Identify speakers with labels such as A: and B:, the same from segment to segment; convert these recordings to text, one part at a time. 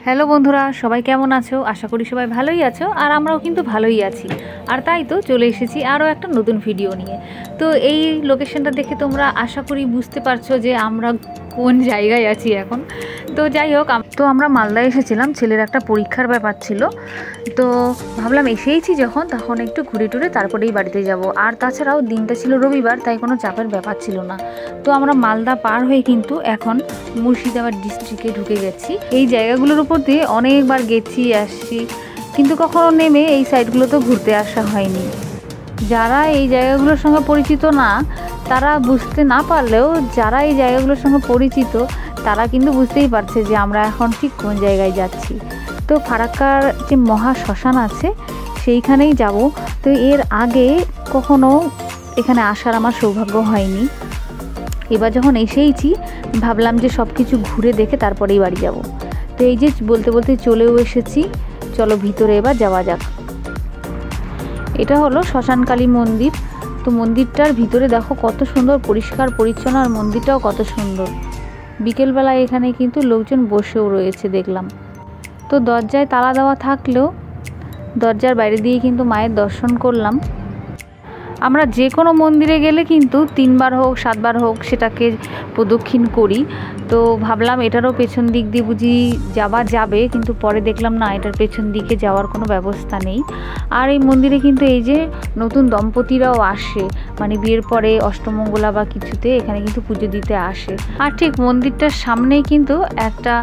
A: Hello বন্ধুরা, সবাই কেমন আছো? আশা করি সবাই ভালোই আছো, আর আমরাও কিন্তু ভালোই আছি। আর তাই তো চলে এসেছি আরও একটা নতুন ভিডিও নিয়ে। তো এই লোকেশনটা দেখে তোমরা আশা করি বুঝতে পারছো যে আমরা কোন জায়গায় আছি এখন। তো যাই হোক, তো আমরা মালদায় এসেছিলাম, ছেলের একটা পরীক্ষার ব্যাপার ছিল। তো ভাবলাম এসেইছি যখন, তখন একটু ঘুরে টুরে তারপরেই বাড়িতে যাব। আর তাছাড়াও দিনটা ছিল রবিবার, তাই কোনো চাপের ব্যাপার ছিল না। তো আমরা মালদা পার হয়ে কিন্তু এখন মুর্শিদাবাদ ডিস্ট্রিক্টে ঢুকে গেছি। এই জায়গাগুলোর উপর দিয়ে অনেকবার গেছি আসছি, কিন্তু কখনো নেমে এই সাইডগুলোতে ঘুরতে আসা হয়নি। যারা এই জায়গাগুলোর সঙ্গে পরিচিত না, তারা বুঝতে না পারলেও যারা এই জায়গাগুলোর সঙ্গে পরিচিত, তারা কিন্তু বুঝতেই পারছে যে আমরা এখন ঠিক কোন জায়গায় যাচ্ছি। তো ফারাক্কার যে মহা শ্মশান আছে সেইখানেই যাব। তো এর আগে কখনো এখানে আসার আমার সৌভাগ্য হয়নি। এবার যখন এসেইছি, ভাবলাম যে সব কিছু ঘুরে দেখে তারপরেই বাড়ি যাব। তো এই যে বলতে বলতে চলেও এসেছি, চলো ভিতরে এবার যাওয়া যাক। এটা হলো শ্মশানকালী মন্দির। তো মন্দিরটার ভিতরে দেখো কত সুন্দর পরিষ্কার পরিচ্ছন্ন, আর মন্দিরটাও কত সুন্দর। বিকেলবেলায় এখানে কিন্তু লোকজন বসেও রয়েছে দেখলাম। তো দরজায় তালা দেওয়া থাকলেও দরজার বাইরে দিয়ে কিন্তু মায়ের দর্শন করলাম। আমরা যে কোনো মন্দিরে গেলে কিন্তু 3 বার হোক 7 বার হোক সেটাকে প্রদক্ষিণ করি। তো ভাবলাম এটারও পেছন দিক দিয়ে বুঝি যাওয়া যাবে, কিন্তু পরে দেখলাম না, এটার পেছন দিকে যাওয়ার কোনো ব্যবস্থা নেই। আর এই মন্দিরে কিন্তু এই যে নতুন দম্পতিরাও আসে, মানে বিয়ের পরে অষ্টমঙ্গলা বা কিছুতে এখানে কিন্তু পুজো দিতে আসে। আর ঠিক মন্দিরটার সামনেই কিন্তু একটা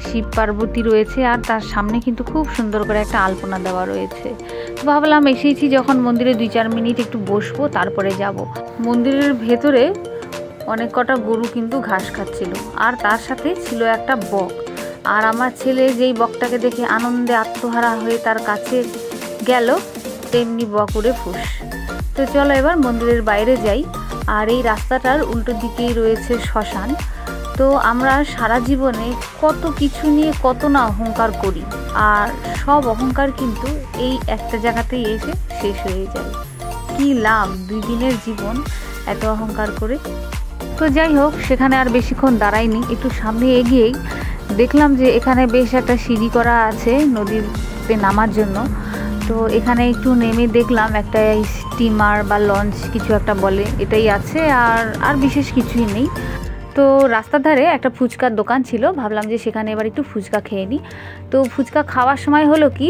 A: শিব পার্বতী রয়েছে, আর তার সামনে কিন্তু খুব সুন্দর করে একটা আলপনা দেওয়া রয়েছে। তো ভাবলাম এসেছি যখন মন্দিরে 2-4 মিনিট একটু বসবো, তারপরে যাব। মন্দিরের ভেতরে অনেক কটা গরু কিন্তু ঘাস খাচ্ছিল, আর তার সাথে ছিল একটা বক। আর আমার ছেলে যেই বকটাকে দেখে আনন্দে আত্মহারা হয়ে তার কাছে গেল, তেমনি বক উড়ে ফুস। তো চলো এবার মন্দিরের বাইরে যাই। আর এই রাস্তাটার উল্টো দিকেই রয়েছে শ্মশান। তো আমরা সারা জীবনে কত কিছু নিয়ে কত না অহংকার করি, আর সব অহংকার কিন্তু এই একটা জায়গাতেই এসে শেষ হয়ে যায়। কি লাভ 2 দিনের জীবন এত অহংকার করে। তো যাই হোক, সেখানে আর বেশিক্ষণ দাঁড়াইনি, একটু সামনে এগিয়েই দেখলাম যে এখানে বেশ একটা সিঁড়ি করা আছে নদীতে নামার জন্য। তো এখানে একটু নেমে দেখলাম একটা স্টিমার বা লঞ্চ কিছু একটা বলে, এটাই আছে, আর বিশেষ কিছুই নেই। তো রাস্তার ধারে একটা ফুচকার দোকান ছিল, ভাবলাম যে সেখানে এবার একটু ফুচকা খেয়ে নিই। তো ফুচকা খাওয়ার সময় হলো কি,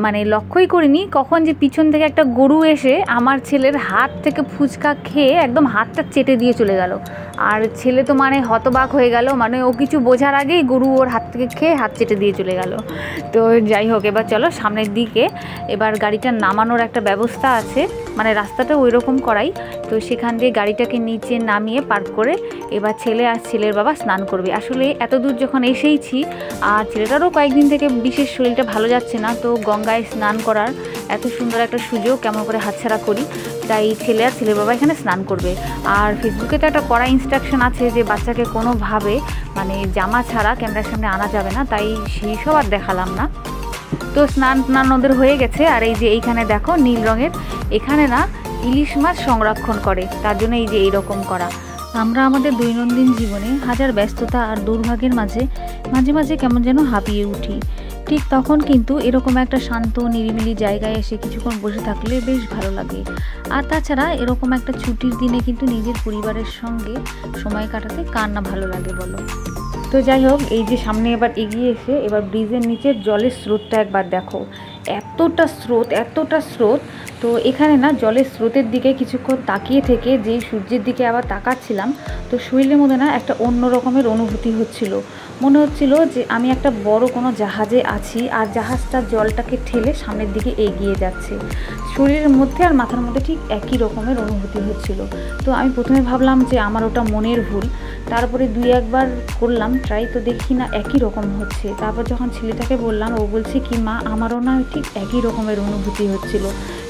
A: মানে লক্ষ্যই করিনি কখন যে পিছন থেকে একটা গরু এসে আমার ছেলের হাত থেকে ফুচকা খেয়ে একদম হাতটা চেটে দিয়ে চলে গেল। আর ছেলে তো মানে হতবাক হয়ে গেল, মানে ও কিছু বোঝার আগেই গরু ওর হাত থেকে খেয়ে হাত চেটে দিয়ে চলে গেল। তো যাই হোক, এবার চলো সামনের দিকে। এবার গাড়িটা নামানোর একটা ব্যবস্থা আছে, মানে রাস্তাটা ওই রকম করাই। তো সেখান দিয়ে গাড়িটাকে নিচে নামিয়ে পার্ক করে এবার ছেলে আর ছেলের বাবা স্নান করবে। আসলে এত দূর যখন এসেইছি, আর ছেলেটারও কয়েকদিন থেকে বিশেষ শরীরটা ভালো যাচ্ছে না, তো গঙ্গায় স্নান করার এত সুন্দর একটা সুযোগ কেমন করে হাতছাড়া করি। তাই ছেলে আর ছেলের বাবা এখানে স্নান করবে। আর ফেসবুকে তো একটা কড়া ইনস্ট্রাকশন আছে যে বাচ্চাকে কোনোভাবে মানে জামা ছাড়া ক্যামেরার সামনে আনা যাবে না, তাই সেই সব আর দেখালাম না। তো স্নান ওদের হয়ে গেছে। আর এই যে এইখানে দেখো নীল রঙের, এখানে না ইলিশ মাছ সংরক্ষণ করে, তার জন্য এই যে এইরকম করা। আমরা আমাদের দৈনন্দিন জীবনে হাজার ব্যস্ততা আর দুর্ভাগ্যের মাঝে মাঝে মাঝে কেমন যেন হাঁপিয়ে উঠি। ঠিক তখন কিন্তু এরকম একটা শান্ত নিরিবিলি জায়গায় এসে কিছুক্ষণ বসে থাকলে বেশ ভালো লাগে। আর তাছাড়া এরকম একটা ছুটির দিনে কিন্তু নিজের পরিবারের সঙ্গে সময় কাটাতে কার না ভালো লাগে বলো। তো যাই হোক, এই যে সামনে এবার এগিয়ে এসে এবার ব্রিজের নিচের জলের স্রোতটা একবার দেখো, এতটা স্রোত। তো এখানে না জলের স্রোতের দিকে কিছুক্ষণ তাকিয়ে থেকে যেই সূর্যের দিকে আবার তাকাচ্ছিলাম, তো শরীরের মধ্যে না একটা অন্য রকমের অনুভূতি হচ্ছিল। মনে হচ্ছিল যে আমি একটা বড় কোনো জাহাজে আছি, আর জাহাজটা জলটাকে ঠেলে সামনের দিকে এগিয়ে যাচ্ছে। শরীরের মধ্যে আর মাথার মধ্যে ঠিক একই রকমের অনুভূতি হচ্ছিল। তো আমি প্রথমে ভাবলাম যে আমার ওটা মনের ভুল, তারপরে 2-1 বার করলাম ট্রাই, তো দেখি না একই রকম হচ্ছে। তারপর যখন ছেলেটাকে বললাম, ও বলছে কি মা, আমারও না ঠিক একই রকমের অনুভূতি হচ্ছিল।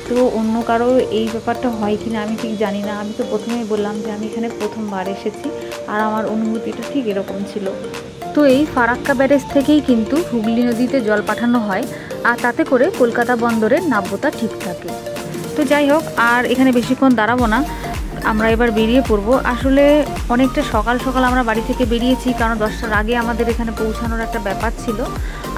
A: তো অন্য কারো এই ব্যাপারটা হয় কি না আমি ঠিক জানি না। আমি তো প্রথমেই বললাম যে আমি এখানে প্রথমবার এসেছি, আর আমার অনুভূতিটা ঠিক এরকম ছিল। তো এই ফারাক্কা ব্যারেজ থেকেই কিন্তু হুগলি নদীতে জল পাঠানো হয়, আর তাতে করে কলকাতা বন্দরের নাব্যতা ঠিক থাকে। তো যাই হোক, আর এখানে বেশিক্ষণ দাঁড়াবো না, আমরা এবার বেরিয়ে পড়বো। আসলে অনেকটা সকাল সকাল আমরা বাড়ি থেকে বেরিয়েছি, কারণ 10টার আগে আমাদের এখানে পৌঁছানোর একটা ব্যাপার ছিল।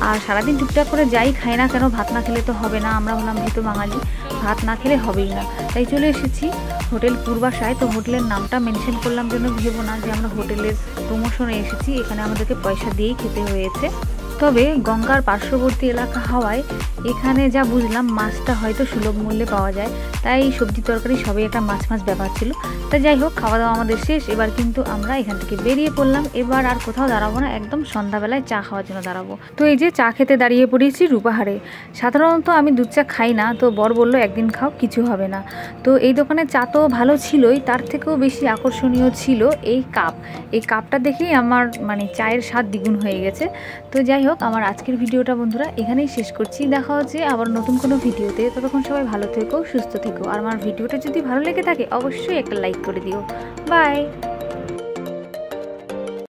A: আর সারাদিন টুকটাক করে যাই খাই না কেন, ভাত না খেলে তো হবে না, আমরা হলাম ভীতু বাঙালি, ভাত না খেলে হবেই না। তাই চলে এসেছি হোটেল পূর্বাশায়। তো হোটেলের নামটা মেনশন করলাম যেন ভেবো না যে আমরা হোটেলের প্রমোশনে এসেছি, এখানে আমাদেরকে পয়সা দিয়েই খেতে হয়েছে। তবে গঙ্গার পার্শ্ববর্তী এলাকা হওয়ায় এখানে যা বুঝলাম মাছটা হয়তো সুলভ মূল্যে পাওয়া যায়, তাই সবজি তরকারি সবই একটা মাছ মাছ ব্যাপার ছিল। তাই যাই হোক, খাওয়া দাওয়া আমাদের শেষ। এবার কিন্তু আমরা এখান থেকে বেরিয়ে পড়লাম। এবার আর কোথাও দাঁড়াবো না, একদম সন্ধ্যাবেলায় চা খাওয়ার জন্য দাঁড়াবো। তো এই যে চা খেতে দাঁড়িয়ে পড়েছি রূপাহারে। সাধারণত আমি দুধ চা খাই না, তো বর বললো একদিন খাও, কিছু হবে না। তো এই দোকানে চা তো ভালো ছিলই, তার থেকেও বেশি আকর্ষণীয় ছিল এই কাপ। এই কাপটা দেখেই আমার মানে চায়ের স্বাদ দ্বিগুণ হয়ে গেছে। তো যাই হোক, আমার আজকের ভিডিওটা বন্ধুরা এখানেই শেষ করছি। দেখা হচ্ছে আবার নতুন কোনো ভিডিওতে। ততক্ষণ সবাই ভালো থেকো, সুস্থ থেকো। আর আমার ভিডিওটা যদি ভালো লেগে থাকে অবশ্যই একটা লাইক করে দিও। বাই।